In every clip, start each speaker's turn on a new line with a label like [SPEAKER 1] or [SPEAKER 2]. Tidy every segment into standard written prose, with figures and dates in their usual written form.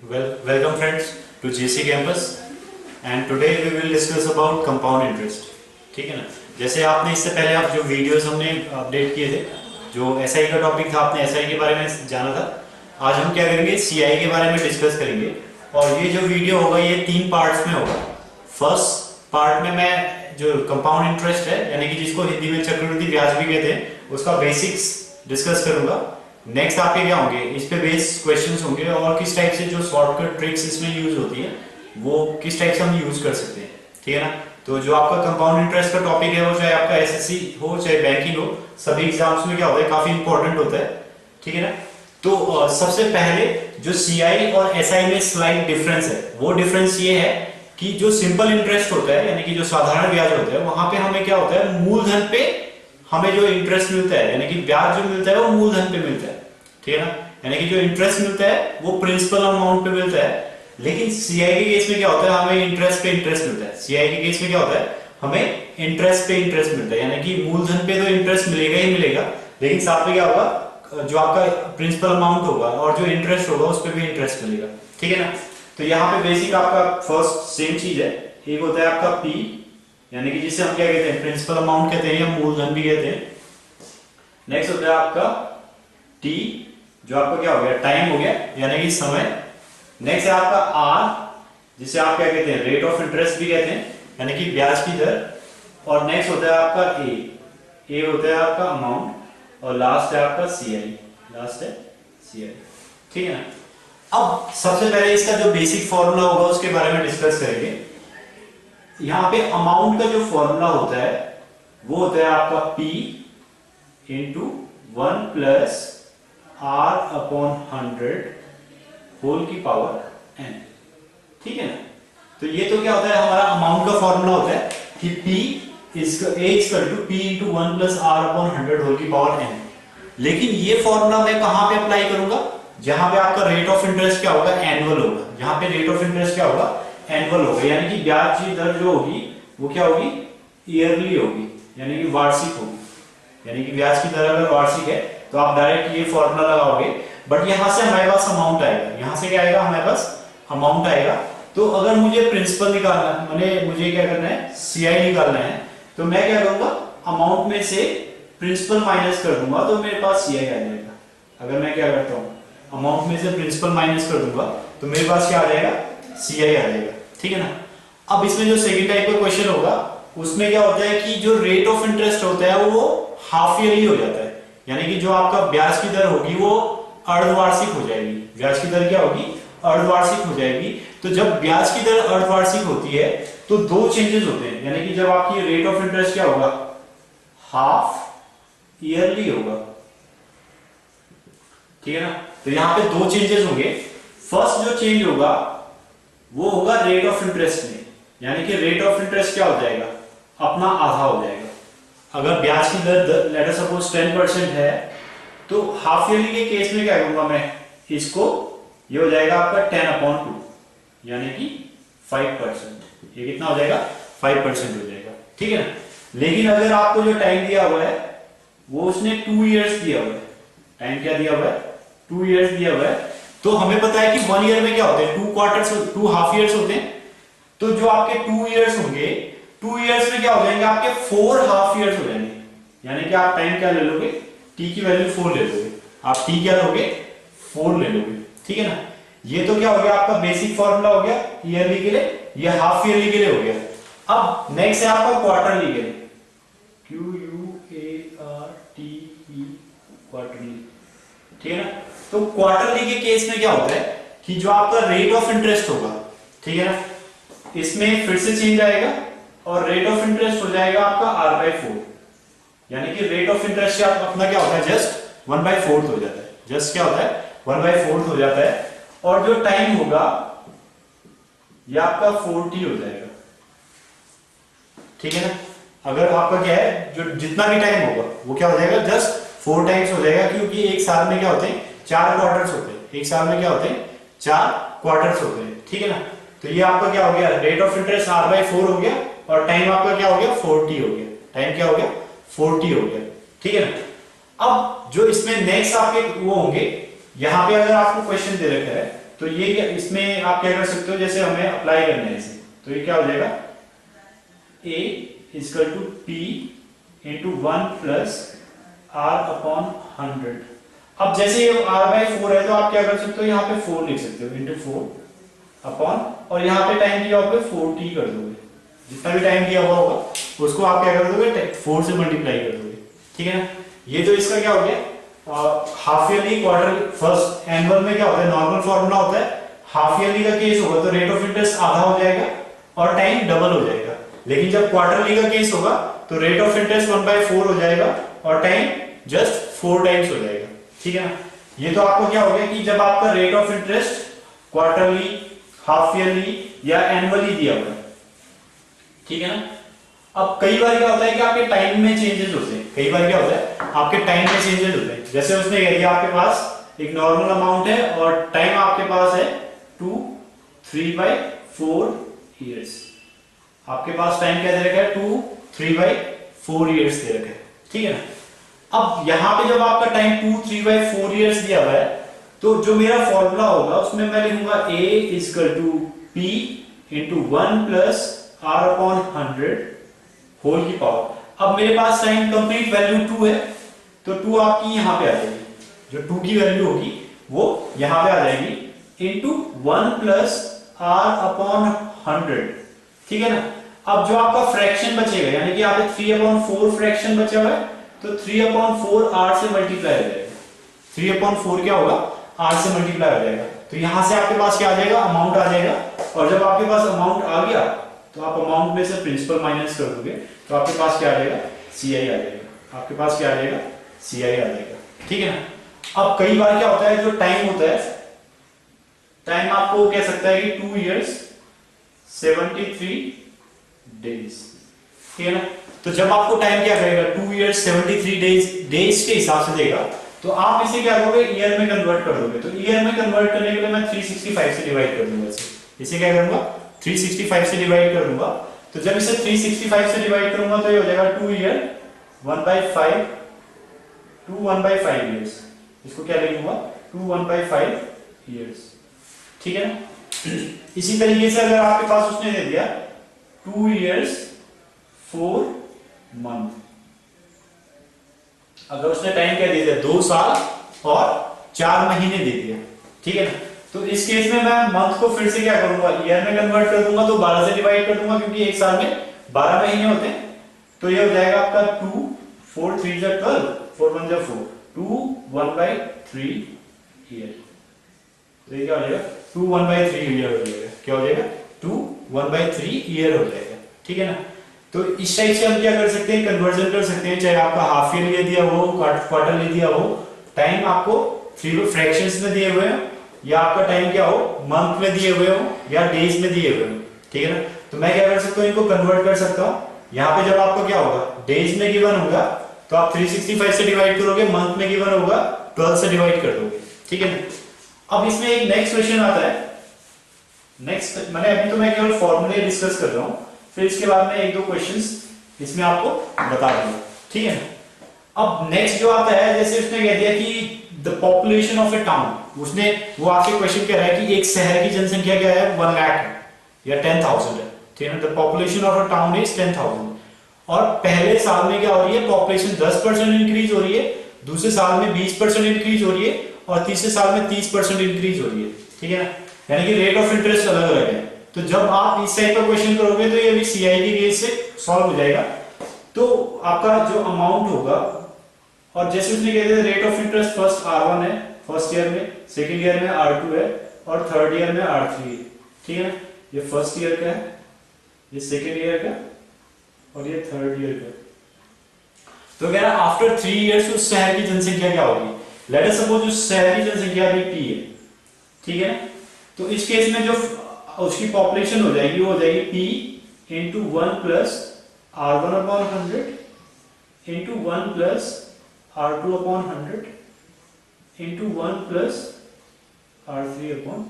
[SPEAKER 1] Welcome friends to JC campus and today we will discuss about compound interest. ठीक है ना। जैसे आपने इससे पहले आप जो वीडियोस हमने अपडेट किए थे, जो एसआई का टॉपिक था, आपने एसआई के बारे में जाना था। आज हम क्या करेंगे, सीआई के बारे में डिस्कस करेंगे। और ये जो वीडियो होगा ये 3 पार्ट्स में होगा। फर्स्ट पार्ट में मैं जो कंपाउंड इंटरेस्ट है, यानी कि जिसको हिंदी में चक्रवृद्धि ब्याज भी कहते हैं, उसका बेसिक्स डिस्कस करूंगा। नेक्स्ट आपके क्या होंगे, इस पे बेस्ड क्वेश्चंस होंगे और किस टाइप से जो शॉर्टकट ट्रिक्स इसमें यूज होती है वो किस टाइप से हम यूज कर सकते हैं। ठीक है ना। तो जो आपका कंपाउंड इंटरेस्ट का टॉपिक है वो चाहे आपका एसएससी हो चाहे बैंकिंग हो, सभी एग्जाम्स में क्या होता है, काफी इंपॉर्टेंट होता है। ठीक है ना। तो सबसे पहले जो सीआई और एसआई में स्लाइट डिफरेंस है, वो डिफरेंस ये है कि जो सिंपल इंटरेस्ट होता है, यानी कि जो साधारण ब्याज होता है, वहां पे हमें क्या होता है, मूलधन पे हमें जो इंटरेस्ट मिलता है, यानी कि ब्याज जो मिलता है वो मूलधन पे मिलता है। ठीक है ना। यानी कि जो इंटरेस्ट मिलता है वो प्रिंसिपल अमाउंट पे मिलता है। लेकिन सीआई के केस में क्या होता है, हमें इंटरेस्ट पे इंटरेस्ट मिलता है। सीआई के केस में क्या होता है, हमें इंटरेस्ट पे इंटरेस्ट मिलता है, यानी कि मूलधन पे तो इंटरेस्ट मिलेगा ही मिलेगा, लेकिन साथ में क्या होगा, जो आपका प्रिंसिपल अमाउंट होगा और जो इंटरेस्ट होगा उस पर भी इंटरेस्ट मिलेगा। ठीक है ना। तो यहाँ पे बेसिक आपका फर्स्ट सेम चीज है। एक होता है आपका पी, यानी कि जिसे हम क्या कहते हैं, प्रिंसिपल अमाउंट कहते हैं या मूलधन भी कहते हैं। नेक्स्ट होता है आपका टी, जो आपका क्या हो गया, टाइम हो गया, यानी कि समय। नेक्स्ट है आपका आर, जिसे आप क्या कहते हैं, रेट ऑफ इंटरेस्ट भी कहते हैं, यानी कि ब्याज की दर। और नेक्स्ट होता है आपका ए होता है आपका अमाउंट, और लास्ट है आपका सीआई, लास्ट है सीआई। ठीक है ना। अब सबसे पहले इसका जो बेसिक फॉर्मूला होगा उसके बारे में डिस्कस करेंगे। यहां पे अमाउंट का जो फॉर्मूला होता है वो होता है आपका P into 1 plus R upon 100 whole की पावर n। ठीक है ना। तो ये तो क्या होता है, हमारा अमाउंट का फॉर्मूला होता है कि P equal to P into 1 plus R upon 100 whole की पावर n। लेकिन ये फॉर्मूला मैं कहां पे अप्लाई करूंगा, जहां पे आपका रेट ऑफ इंटरेस्ट क्या होगा, एनुअल होगा। जहां पे रेट ऑफ इंटरेस्ट क्या होगा, एनुअल होगा, यानी कि ब्याज की दर जो होगी वो क्या होगी, ईयरली होगी, यानी कि वार्षिक होगी। यानी कि ब्याज की दर अगर वार्षिक है तो आप डायरेक्ट ये फॉर्मूला लगाओगे। बट यहां से हमारे पास अमाउंट आएगा, यहां से क्या आएगा, हमारे पास अमाउंट आएगा। तो अगर मुझे प्रिंसिपल निकालना है, मुझे क्या करना है, सीआई निकालना है, तो मैं क्या करूंगा, अमाउंट में से प्रिंसिपल माइनस कर दूंगा तो मेरे पास सीआई आ जाएगा। अगर मैं क्या करता हूं, अमाउंट में से प्रिंसिपल माइनस कर दूंगा तो मेरे पास क्या आ जाएगा, सीआई आ जाएगा। ठीक है ना। अब इसमें जो सेकंड टाइप का क्वेश्चन होगा उसमें क्या होता है कि जो रेट ऑफ इंटरेस्ट होता है वो हाफ ईयरली हो जाता है, यानी कि जो आपका ब्याज की दर होगी वो अर्धवार्षिक हो जाएगी। ब्याज की दर क्या होगी, अर्धवार्षिक हो जाएगी। तो जब ब्याज की दर अर्धवार्षिक होती है तो 2 चेंजेस होते हैं, यानी कि जब आपकी रेट ऑफ इंटरेस्ट क्या होगा, हाफ ईयरली होगा। ठीक है ना। तो यहां पे 2 चेंजेस होंगे। फर्स्ट जो चेंज होगा वो होगा रेट ऑफ इंटरेस्ट में, यानी कि रेट ऑफ इंटरेस्ट क्या हो जाएगा, अपना आधा हो जाएगा। अगर ब्याज की दर लेट अस सपोज 10% है तो हाफ ईयरली के केस में क्या करूंगा मैं, इसको ये हो जाएगा आपका 10/2, यानी कि 5%। ये कितना हो जाएगा, 5% हो जाएगा। ठीक है ना। लेकिन अगर आपको जो टाइम दिया हुआ है वो उसने 2 इयर्स दिया हुआ है, टाइम क्या दिया हुआ है, 2 इयर्स दिया हुआ है। तो हमें पता है कि 1 ईयर में क्या होते हैं, 2 क्वार्टर्स, 2 हाफ ईयर्स होते हैं। तो जो आपके 2 इयर्स होंगे, 2 इयर्स में क्या हो जाएंगे, आपके 4 हाफ इयर्स हो जाएंगे। यानी कि आप टाइम क्या ले लोगे, टी की वैल्यू 4 ले लोगे, आप टी क्या लोगे, 4 ले लोगे। ठीक है ना। ये तो क्या हो गया, आपका बेसिक फॉर्मूला हो गया ईयरली के लिए, ये हाफ ईयरली के लिए हो गया। अब नेक्स्ट है आपका क्वार्टरली के लिए, QUARTE, क्वार्टरली। ठीक है ना। तो क्वार्टरली के केस में क्या होता है कि जो आपका रेट ऑफ इंटरेस्ट होगा, ठीक है ना, इसमें फिर से चेंज आएगा और रेट ऑफ इंटरेस्ट हो जाएगा आपका R/4, यानी कि रेट ऑफ इंटरेस्ट का अपना क्या होता है, जस्ट 1/4 हो जाता है। जस्ट क्या होता है, 1/4 हो जाता है। और जो टाइम होगा ये आपका 40 हो जाएगा। ठीक है ना। अगर आपका क्या है, जो जितना भी टाइम होगा वो क्या हो जाएगा, जस्ट 4 टाइम्स हो जाएगा, क्योंकि एक साल में क्या होते हैं, 4 क्वार्टर्स होते हैं। एक साल में क्या होते हैं, 4 क्वार्टर्स होते हैं। ठीक है ना। तो ये आपका क्या हो गया, रेट ऑफ इंटरेस्ट R/4 हो गया और टाइम आपका क्या हो गया, 40 हो गया। टाइम क्या हो गया, 40 हो गया। ठीक है ना। अब जो इसमें नेक्स्ट आपके वो होंगे यहाँ पे अगर आपको क्वेश्चन दे रखा है तो ये क्या, इसमें आप क्या कर सकते हो, जैसे हमें अप्लाई करना है इसे, तो ये क्या हो जाएगा a equal to p into 1 plus r upon 100। अब जैसे ये r/4 है तो आप क्या कर सकते हो, यहाँ पे 4 लिख सकते हो, इंटू 4 अपॉन, और यहाँ पे टाइम दिया होगा 4t कर दोगे, जितना भी टाइम दिया हुआ होगा उसको आप क्या कर दोगे 4 से मल्टीप्लाई कर दोगे, ठीक है ना। ये तो इसका क्या हो गया half yearly, quarter, first annual में क्या होता है, नॉर्मल फॉर्मूला होता है, हाफ ईयरली का केस होगा तो रेट ऑफ इंटरेस्ट आधा हो जाएगा और टाइम डबल हो जाएगा। लेकिन जब क्वार्टरली का केस होगा तो रेट ऑफ इंटरेस्ट 1/4 हो जाएगा और टाइम जस्ट 4 टाइम्स हो जाएगा, ठीक है ना। ये तो आपको क्या हो गया कि जब आपका rate of interest quarterly, half yearly या एनुअली दिया हुआ है, ठीक है ना। अब कई बार क्या होता है कि आपके टाइम में चेंजेस होते हैं, कई बार क्या होता है आपके टाइम में चेंजेस होते हैं। जैसे उसने कह दिया आपके पास एक नॉर्मल अमाउंट है और टाइम आपके पास है 2 3/4 इयर्स, आपके पास टाइम क्या दे रखा है 2 3/4 इयर्स दे रखा है, ठीक है ना। अब यहां पे जब आपका टाइम 2 3/4 इयर्स दिया हुआ है तो जो मेरा फॉर्मूला होगा उसमें मैं लिखूंगा a equal to p into 1 plus r upon 100 whole की पावर। अब मेरे पास टाइम कंप्लीट वैल्यू 2 है तो 2 आपकी यहां पे आ जाएगी, जो 2 की वैल्यू होगी वो यहां पे आ जाएगी इंटू 1 प्लस r अपॉन 100, ठीक है ना। अब जो आपका फ्रैक्शन बचेगा, यानी कि यहाँ पे 3/4 फ्रैक्शन बचा हुआ है तो 3/4 r से मल्टीप्लाई हो जाएगा, 3/4 क्या होगा r से मल्टीप्लाई हो जाएगा। तो यहां से आपके पास क्या आ जाएगा, अमाउंट आ जाएगा, और जब आपके पास अमाउंट आ गया तो आप अमाउंट में से प्रिंसिपल माइनस कर दोगे तो आपके पास क्या आ जाएगा CI आ जाएगा, आपके पास क्या आ जाएगा CI आ जाएगा, ठीक है ना। अब कई बार क्या होता है, जो टाइम होता है, टाइम आपको कह सकता है कि 2 इयर्स 73 डेज, ठीक है ना। तो जब आपको टाइम क्या करेगा 2 इयर्स 73 डेज के हिसाब से देगा तो आप इसे क्या करोगे ईयर में कन्वर्ट कर दोगे। तो ईयर में कन्वर्ट करने के लिए मैं 365 से डिवाइड कर दूंगा, इसे क्या करूंगा 365 से डिवाइड कर दूंगा। तो जब इसे 365 से डिवाइड करूंगा तो ये हो जाएगा 2 ईयर 1/5 2 1/5 इयर्स, इसको क्या लिखूंगा 2 1/5 इयर्स, ठीक है ना। इसी तरीके से अगर आपके पास उसने दे दिया 2 इयर्स 4 मंथ, अगर उसने टाइम क्या दे दिया 2 साल और 4 महीने दे दिया, ठीक है ना। तो इस केस में मैं मंथ को फिर से क्या करूंगा ईयर में कन्वर्ट कर दूंगा, तो 12 से डिवाइड कर दूंगा क्योंकि एक साल में 12 महीने होते हैं। तो ये हो जाएगा आपका 2 4 3 12 4 1 4 2 1/3 ईयर। तो ये क्या हो जाएगा 2 1/3 ईयर हो जाएगा, क्या हो जाएगा 2 1/3 ईयर हो जाएगा, ठीक है ना। तो इस टाइप से हम क्या कर सकते हैं, कन्वर्जन कर सकते हैं, चाहे आपका हाफ ईयर दिया हो, क्वार्टर दिया हो, टाइम आपको 3 फ्रैक्शंस में दिए हुए हैं, या आपका टाइम क्या हो मंथ में दिए हुए हो या डेज में दिए हुए हो, ठीक है ना। तो मैं क्या कर सकता हूँ इनको कन्वर्ट कर सकता हूँ। यहाँ पे जब आपको क्या होगा डेज में गिवन होगा तो आप 365 से डिवाइड करोगे, मंथ में गिवन होगा 12 से डिवाइड कर दोगे, ठीक है ना। अब इसमें एक नेक्स्ट क्वेश्चन आता है, नेक्स्ट मैंने अभी तो मैं केवल फॉर्मूले डिस्कस कर रहा हूँ, फिर इसके बाद में 1-2 क्वेश्चंस इसमें आपको बता दूंगा, ठीक है ना। अब नेक्स्ट जो आता है, जैसे उसने कह दिया कि the population of A town, उसने वो आपसे क्वेश्चन कह रहा है कि एक शहर की जनसंख्या क्या है 1 लाख है या 10,000 है, ठीक है ना। The population of a town is 10,000 और पहले साल में क्या हो रही है पॉपुलेशन 10% इंक्रीज हो रही है, दूसरे साल में 20% इंक्रीज हो रही है और तीसरे साल में 30% इंक्रीज हो रही है, ठीक है ना। यानी कि रेट ऑफ इंटरेस्ट अलग अलग है। तो जब आप इस टाइप का क्वेश्चन करोगे तो ये भी CI के केस से सॉल्व हो जाएगा। तो आपका जो अमाउंट होगा, और जैसे उसने कह दिया rate of interest first R1 है फर्स्ट ईयर में, सेकंड ईयर में R2 है और थर्ड ईयर में R3 है, ठीक है ना। ये फर्स्ट ईयर का है, ये सेकंड ईयर का और ये थर्ड ईयर का। तो कह रहा है आफ्टर 3 इयर्स उस शहर की जनसंख्या क्या होगी। लेट अस सपोज उस शहर की जनसंख्या भी P है, ठीक है। तो इस केस में जो उसकी पॉपुलेशन हो जाएगी वो हो जाएगी P into 1 plus R1 upon 100 into 1 plus R2 upon 100 into 1 plus R3 upon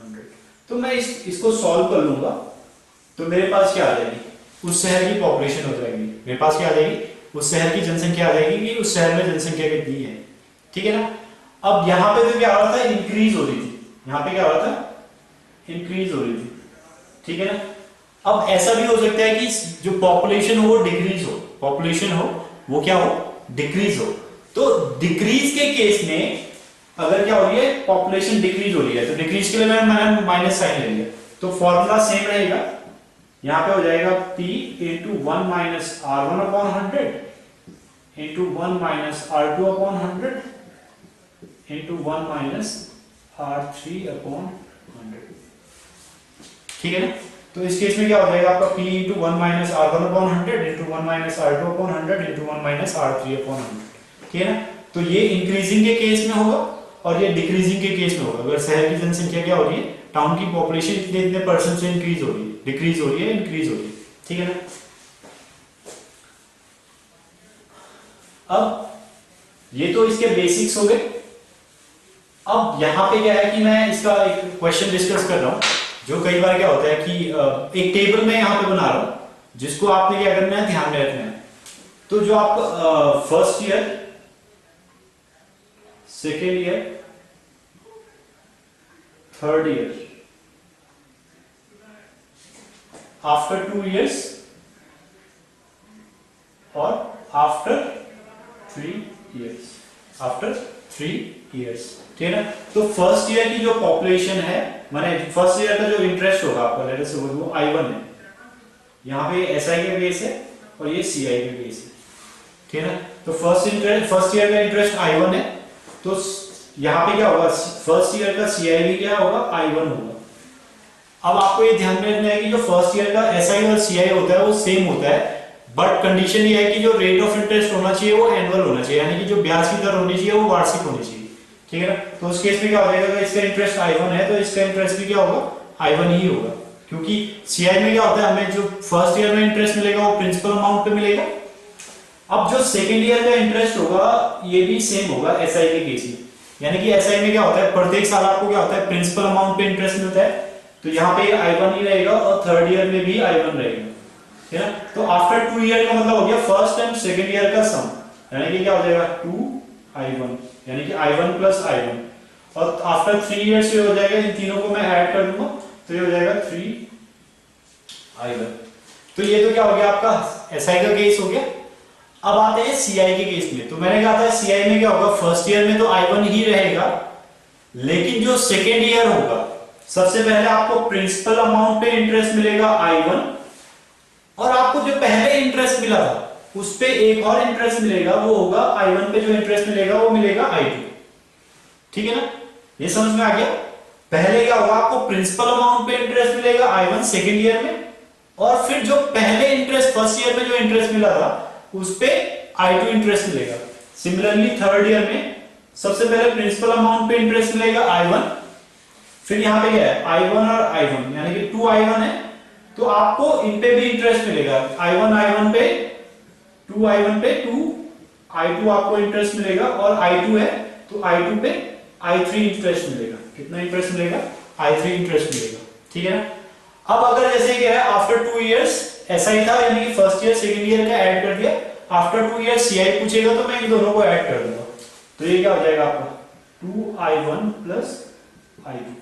[SPEAKER 1] 100। तो मैं इसको सॉल्व कर लूंगा तो मेरे पास क्या आ जाएगी, उस शहर की पॉपुलेशन हो जाएगी, मेरे पास क्या आ जाएगी, उस शहर की जनसंख्या आ जाएगी कि उस शहर में जनसंख्या कितनी है, ठीक है ना। अब यहाँ पे तो क्या हो रहा था, इंक्रीज हो रही थी, यहाँ पे क्या हो रहा था, इंक्रीज हो रही थी, ठीक है ना। अब ऐसा भी हो सकता है कि जो पॉपुलेशन हो वो डिक्रीज हो, पॉपुलेशन हो वो क्या हो, डिक्रीज हो। तो डिक्रीज के केस में अगर क्या हो रही है, पॉपुलेशन डिक्रीज हो रही है, तो डिक्रीज के लिए मैंने माइनस साइन ले लिया, तो फॉर्मूला सेम रहेगा, यहाँ पे हो जाएगा P into 1 minus R1 upon 100 into 1 minus R2 upon 100 into 1 minus R3 upon 100, ठीक है ना। तो इस केस में क्या हो जाएगा आपका P into 1 minus R1 upon 100 into 1 minus R2 upon 100 into 1 minus R3 upon 100, ठीक है ना। तो ये इंक्रीजिंग के केस में होगा और ये डिक्रीजिंग के केस में होगा। अगर शहर की जनसंख्या क्या हो रही है, टाउन की पॉपुलेशन इतने परसेंट से इंक्रीज हो रही है, डिक्रीज हो रही है, इंक्रीज हो रही है, ठीक है ना। अब ये तो इसके बेसिक्स हो गए। अब यहां पे क्या है कि मैं इसका एक क्वेश्चन डिस्कस कर रहा हूं, जो कई बार क्या होता है कि एक टेबल में यहां पे बना रहा हूं, जिसको आपने क्या करना है, ध्यान में रखना है। तो जो आप first year, second year, third year, after 2 years और आफ्टर 3 years, आफ्टर 3 years, ठीक है ना। तो फर्स्ट ईयर की जो पॉपुलेशन है, माने फर्स्ट ईयर का जो इंटरेस्ट होगा आपका, लेट अस सपोज वो I1 है, यहाँ पे SI के बेस है और ये CI के बेस है, ठीक है ना। तो फर्स्ट ईयर का इंटरेस्ट I1 है, तो यहाँ पे क्या होगा, फर्स्ट ईयर का CI भी क्या होगा, I1 होगा। अब आपको ये ध्यान में रखना है कि जो फर्स्ट ईयर का SI और CI होता है वो सेम होता है, बट कंडीशन ये है कि जो रेट ऑफ इंटरेस्ट होना चाहिए वो एनुअल होना चाहिए, यानी कि जो ब्याज की दर होनी चाहिए वो वार्षिक होनी चाहिए, ठीक है ना। तो उस केस में क्या हो जाएगा, अगर इसका इंटरेस्ट I1 है तो इसका इंटरेस्ट भी क्या होगा, I1 ही होगा, क्योंकि CI में क्या होता है, हमें जो फर्स्ट ईयर में इंटरेस्ट मिलेगा वो प्रिंसिपल अमाउंट पे मिलेगा। अब जो सेकेंड ईयर का इंटरेस्ट होगा ये भी सेम होगा SI के केस में, यानी कि SI में क्या होता है, प्रत्येक साल आपको क्या होता है, प्रिंसिपल अमाउंट पे इंटरेस्ट मिलता है, तो यहाँ पे I1 ही रहेगा और थर्ड ईयर में भी I1 रहेगा, ठीक है ना। तो आफ्टर 2 ईयर का मतलब हो गया फर्स्ट एंड सेकेंड ईयर का सम, यानी कि क्या हो जाएगा 2I1, यानी कि I1 प्लस I1, और आफ्टर 3 ईयर्स ये हो जाएगा, इन तीनों को मैं ऐड कर दूंगा तो ये हो जाएगा 3I1। तो ये तो क्या हो गया आपका SI का केस हो गया। अब आते हैं CI के केस में। तो मैंने कहा था CI में क्या होगा, फर्स्ट ईयर में तो I1 ही रहेगा, लेकिन जो सेकेंड ईयर होगा, सबसे पहले आपको प्रिंसिपल अमाउंट पे इंटरेस्ट मिलेगा I1, और आपको जो पहले इंटरेस्ट मिला था उस पे एक और इंटरेस्ट मिलेगा, वो होगा I1 पे जो इंटरेस्ट मिलेगा वो मिलेगा I2, ठीक है ना। ये समझ में आ गया। पहले क्या होगा, आपको प्रिंसिपल अमाउंट पे इंटरेस्ट मिलेगा I1 सेकेंड ईयर में, और फिर जो पहले इंटरेस्ट फर्स्ट ईयर में जो इंटरेस्ट मिला था उस पे I2 इंटरेस्ट मिलेगा। सिमिलरली थर्ड ईयर में सबसे पहले प्रिंसिपल अमाउंट पे इंटरेस्ट मिलेगा I1, फिर यहाँ पे क्या है I1 और I1, यानी कि 2I1 है, तो आपको इन पे भी इंटरेस्ट मिलेगा, I1 पे 2I1 पे 2I2 आपको इंटरेस्ट मिलेगा, और I2 है तो I2 पे I3 इंटरेस्ट मिलेगा। कितना इंटरेस्ट मिलेगा, I3 इंटरेस्ट मिलेगा, ठीक है ना। अब अगर जैसे क्या है, आफ्टर 2 इयर्स ऐसा ही था, यानी कि फर्स्ट ईयर सेकंड ईयर का ऐड कर दिया, आफ्टर 2 इयर्स CI पूछेगा तो मैं इन दोनों को ऐड कर दूंगा, तो ये क्या हो जाएगा आपका 2I1 प्लस I2,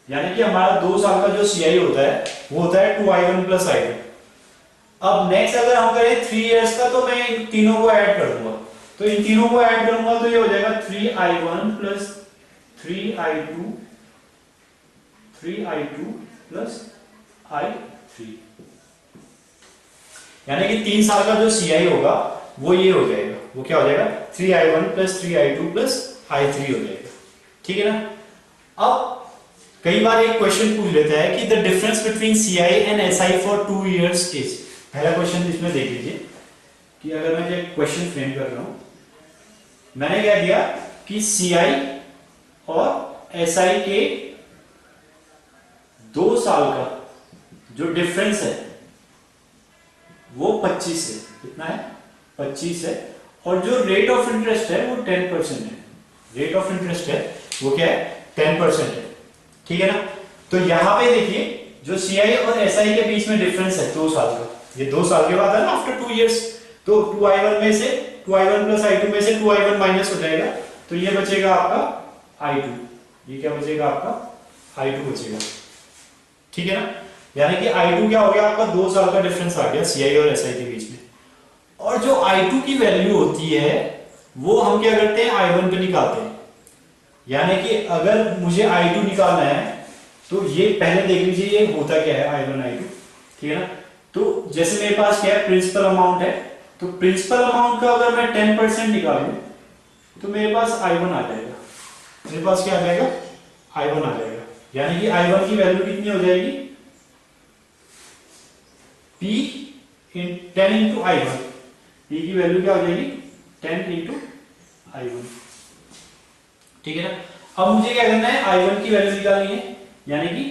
[SPEAKER 1] यानी कि हमारा 2 साल का जो CI होता है वो होता है 2I1 प्लस I2। अब नेक्स्ट अगर हम करें 3 इयर्स का, तो मैं इन तीनों को ऐड कर दूंगा, तो इन तीनों को ऐड करूंगा तो ये हो जाएगा 3I1 plus 3I2 plus I3, यानी कि 3 साल का जो CI होगा वो ये हो जाएगा, वो क्या हो जाएगा 3I1 plus 3I2 plus I3 हो जाएगा, ठीक है ना। अब कई बार एक क्वेश्चन पूछ लेता है कि the difference between CI and SI for 2 years is. पहला क्वेश्चन इसमें देख लीजिए कि अगर मैं एक क्वेश्चन फ्रेम कर रहा हूं, मैंने क्या दिया कि CI और SI के 2 साल का जो डिफरेंस है वो 25 है। कितना है, 25 है, और जो रेट ऑफ इंटरेस्ट है वो 10% है। रेट ऑफ इंटरेस्ट है वो क्या है, 10% है, ठीक है ना। तो यहां पे देखिए जो CI और SI के बीच में डिफरेंस है 2 साल का, ये 2 साल के बाद है ना, आफ्टर 2 इयर्स, तो 2I1 में से 2I1 प्लस I2 में से 2I1 माइनस हो जाएगा, तो ये बचेगा आपका I2, ये क्या बचेगा आपका I2 बचेगा, ठीक है ना। यानी कि I2 क्या हो गया आपका 2 साल का डिफरेंस आ गया CI और SI के बीच में। और जो I2 की वैल्यू होती है वो हम क्या करते हैं I1 पे निकालते हैं। यानी कि अगर मुझे I2 निकालना है तो ये पहले देख लीजिए ये होता क्या है I1 I2, ठीक है ना। तो जैसे मेरे पास क्या है प्रिंसिपल अमाउंट है, तो प्रिंसिपल अमाउंट का अगर मैं 10% निकालूं तो मेरे पास I1 आ जाएगा, मेरे पास क्या आ जाएगा I1 आ जाएगा। यानी कि I1 की वैल्यू कितनी हो जाएगी P इन 10 इंटू I1, P की वैल्यू क्या हो जाएगी 10 इंटू I1, ठीक है ना। अब मुझे क्या करना है I1 की वैल्यू निकालनी है, यानी कि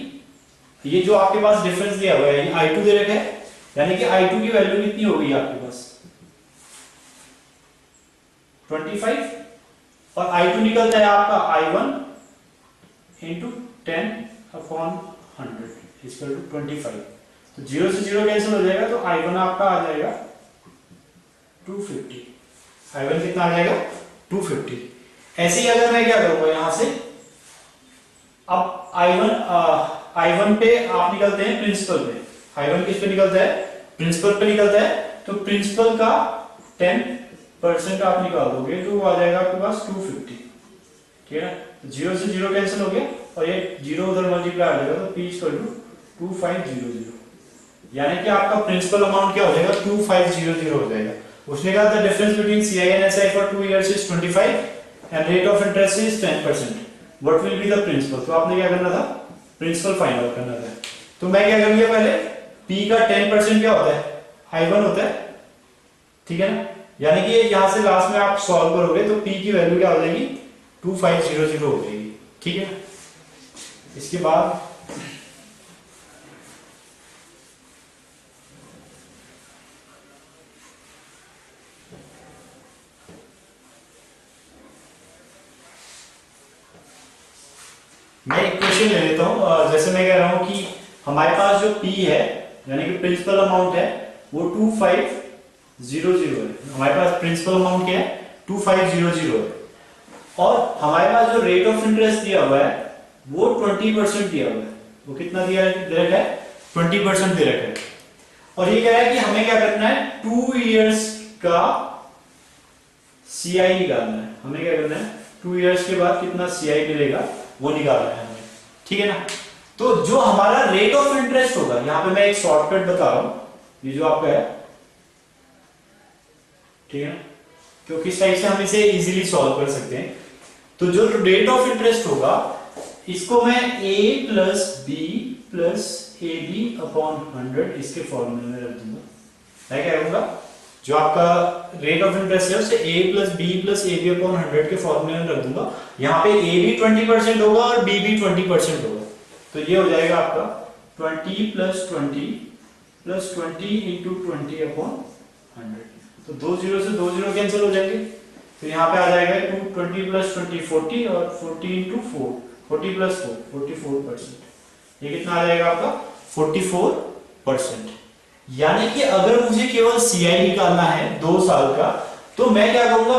[SPEAKER 1] ये जो आपके पास डिफरेंस दिया हुआ है ये I2 दे रखा है, यानी कि I2 की वैल्यू कितनी हो गई आपके पास 25, और I2 निकलता है आपका I1 इंटू 10/100 इक्वल टू 25। तो 0 से 0 कैंसिल हो जाएगा, तो I1 आपका आ जाएगा 250, I1 कितना आ जाएगा 250। ऐसे ही अगर मैं क्या करूंगा यहां से, अब I1 पे आप निकलते हैं प्रिंसिपल पे, I1 किस पे निकलता है प्रिंसिपल पे निकलता है, तो प्रिंसिपल का 10% आप निकाल दोगे तो वो आ जाएगा आपके पास 250, ठीक है ना। 0 से 0 कैंसिल हो गया और ये 0 उधर मल्टीप्लाई आ जाएगा, तो P इक्वल टू 2500, यानी कि आपका प्रिंसिपल अमाउंट क्या हो जाएगा 2500 हो जाएगा। उसने कहा था difference between CI and SI for 2 years is 25 and rate of interest is 10%, what will be the principal. तो आपने क्या करना था प्रिंसिपल फाइंड आउट करना था। तो मैं क्या कर लिया पहले P का 10% क्या होता है I1 होता है, ठीक है ना। यानी कि यहां से लास्ट में आप सॉल्व करोगे तो P की वैल्यू क्या हो जाएगी 2500 हो जाएगी, ठीक है। इसके बाद मैं एक क्वेश्चन ले लेता हूं। जैसे मैं कह रहा हूं कि हमारे पास जो P है यानी कि प्रिंसिपल अमाउंट है वो 2500 है, हमारे पास प्रिंसिपल अमाउंट क्या है 2500 है, और हमारे पास जो रेट ऑफ इंटरेस्ट दिया हुआ है वो 20% दिया हुआ है। वो कितना दिया दे रखा है 20% दे रखा है, और ये कह रहा है कि हमें क्या करना है 2 इयर्स का CI निकालना है। हमें क्या करना है 2 इयर्स के बाद कितना CI मिलेगा वो निकालना है हमें, ठीक है ना। तो जो हमारा रेट ऑफ इंटरेस्ट होगा, यहां पे मैं एक शॉर्टकट बता रहा हूं, ये जो आपका है, ठीक है ना, क्योंकि इस टाइप से हम इसे इजीली सॉल्व कर सकते हैं। तो जो रेट ऑफ इंटरेस्ट होगा इसको मैं A plus B plus AB upon 100 इसके फॉर्मूले में रख दूंगा। मैं क्या करूंगा जो आपका रेट ऑफ इंटरेस्ट है उसे A plus B plus AB upon 100 के फॉर्मूले में रख दूंगा। यहाँ पे A भी 20% होगा और B भी 20% होगा, तो ये हो जाएगा आपका 20 प्लस 20 प्लस 20 इंटू 20 अपॉन 100। तो 2 0 से 2 0 कैंसिल हो जाएंगे, तो यहाँ पे आ जाएगा 20 प्लस 20 40 और 40 इंटू 4 40 प्लस 4 44%। ये कितना आ जाएगा आपका 44%। यानी कि अगर मुझे केवल CI निकालना है 2 साल का, तो मैं क्या करूंगा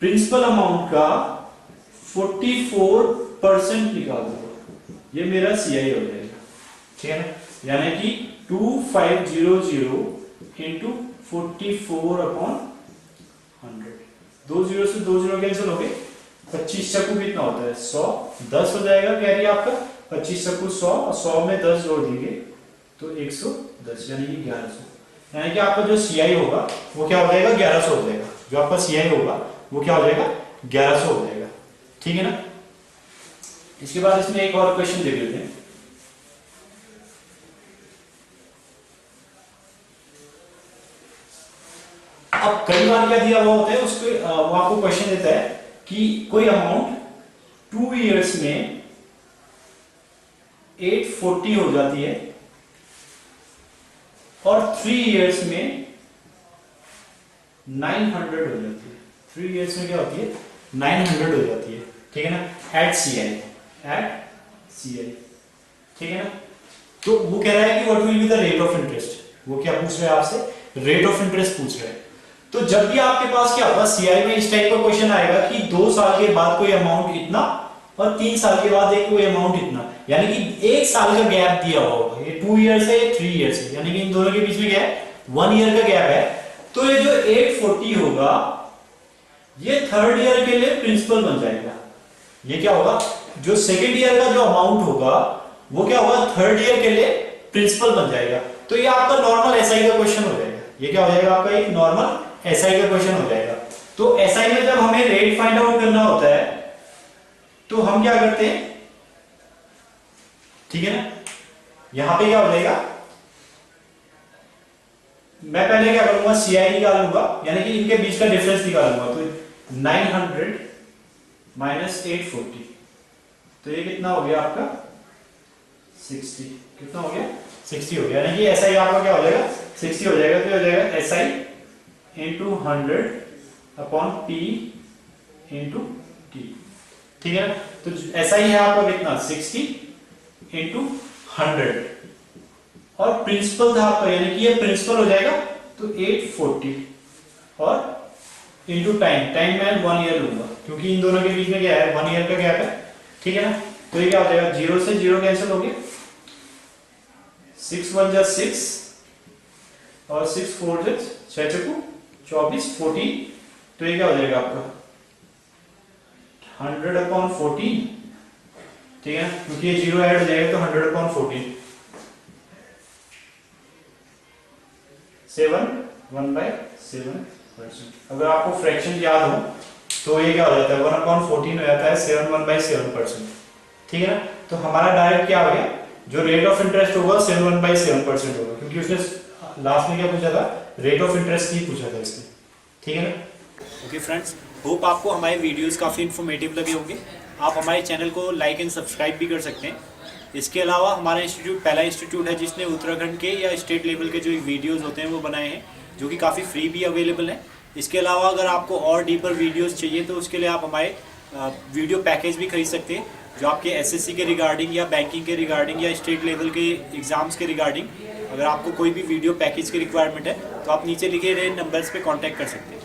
[SPEAKER 1] प्रिंसिपल अमाउंट का 44% निकाल दूंगा, ये मेरा CI हो जाएगा, ठीक है ना। यानी कि 2500 इंटू 44 अपॉन 100। 2 0 से 2 0 कैंसिल हो गए, 25 चक्कू कितना होता है 100, 10 हो जाएगा कैरी आपका, 25 चक्कू 100, 100 में 10 जोड़ देंगे तो 110 यानी कि 1100। यानी कि आपका जो CI होगा वो क्या हो जाएगा 1100 हो जाएगा, जो आपका CI होगा वो क्या हो जाएगा 1100 हो जाएगा, ठीक है ना। इसके बाद इसमें एक और क्वेश्चन देख लेते हैं। अब कई बार क्या दिया हुआ होता है उसको वो आपको क्वेश्चन देता है कि कोई अमाउंट 2 इयर्स में 840 हो जाती है और 3 इयर्स में 900 हो जाती है। 3 इयर्स में क्या होती है 900 हो जाती है, ठीक है ना, एट CI, ठीक है ना। तो वो कह रहा है कि what will be the rate of interest, वो क्या पूछ रहा है आपसे रेट ऑफ इंटरेस्ट पूछ रहा है। तो जब भी आपके पास क्या होगा सीआई में इस टाइप का क्वेश्चन आएगा कि 2 साल के बाद कोई अमाउंट इतना और 3 साल के बाद एक कोई अमाउंट इतना, यानी कि 1 साल का गैप दिया होगा, ये 2 ईयर से 3 ईयर से, यानी कि इन दोनों के बीच में क्या है 1 ईयर का गैप है। तो ये जो 840 होगा ये 3rd ईयर के लिए प्रिंसिपल बन जाएगा। ये क्या होगा, जो 2nd ईयर का जो अमाउंट होगा वो क्या होगा 3rd ईयर के लिए प्रिंसिपल बन जाएगा। तो ये आपका नॉर्मल एसआई का क्वेश्चन हो जाएगा। ये क्या हो जाएगा आपका एक नॉर्मल एसआई का क्वेश्चन हो जाएगा। तो एसआई में जब हमें रेट फाइंड आउट करना होता है तो हम क्या करते हैं, ठीक है ना, यहां पे क्या हो जाएगा, मैं पहले क्या करूंगा सीआई निकाल लूंगा, यानी कि इनके बीच का डिफरेंस निकालूंगा। तो 900 माइनस 840, तो ये कितना हो गया आपका 60, कितना हो गया 60 हो गया, यानी कि एसआई आपका क्या हो जाएगा 60 हो जाएगा। तो हो जाएगा SI into 100 upon P into T, ठीक है। तो एसआई है आपका कितना 60 इंटू 100 और प्रिंसिपल था आपका, यानी कि ये प्रिंसिपल हो जाएगा तो 840 और इंटू टाइम, टाइम मैं 1 ईयर लूंगा क्योंकि इन दोनों के बीच में क्या है 1 ईयर का गैप है, ठीक है ना। तो ये क्या हो जाएगा 0 से 0 कैंसिल हो गया, 6 1 जा 6 और 6 4 जा 6 चकू 24 14, तो ये क्या हो जाएगा आपका 100 अपॉन 14, ठीक है, क्योंकि ये 0 ऐड हो जाएगा तो 100 अपॉन 14 7 1/7%। अगर आपको फ्रैक्शन याद हो तो ये क्या हो जाता है 1/14 हो जाता है 7 1/7%, ठीक है ना। तो हमारा डायरेक्ट क्या हो गया, जो रेट ऑफ इंटरेस्ट होगा 7 1/7% होगा, क्योंकि उसने लास्ट में क्या पूछा था रेट ऑफ इंटरेस्ट ही पूछा था इसने, ठीक है ना। ओके फ्रेंड्स, होप आपको हमारे वीडियोस काफ़ी इन्फॉर्मेटिव लगे होंगे। आप हमारे चैनल को लाइक एंड सब्सक्राइब भी कर सकते हैं। इसके अलावा हमारा इंस्टीट्यूट पहला इंस्टीट्यूट है जिसने उत्तराखंड के या स्टेट लेवल के जो वीडियोस होते हैं वो बनाए हैं, जो कि काफ़ी फ्री भी अवेलेबल हैं। इसके अलावा अगर आपको और डीपर वीडियोस चाहिए तो उसके लिए आप हमारे वीडियो पैकेज भी खरीद सकते हैं, जो आपके एसएससी के रिगार्डिंग या बैंकिंग के रिगार्डिंग या स्टेट लेवल के एग्जाम्स के रिगार्डिंग, अगर आपको कोई भी वीडियो पैकेज की रिक्वायरमेंट है तो आप नीचे लिखे गए नंबर्स पे कांटेक्ट कर सकते हैं।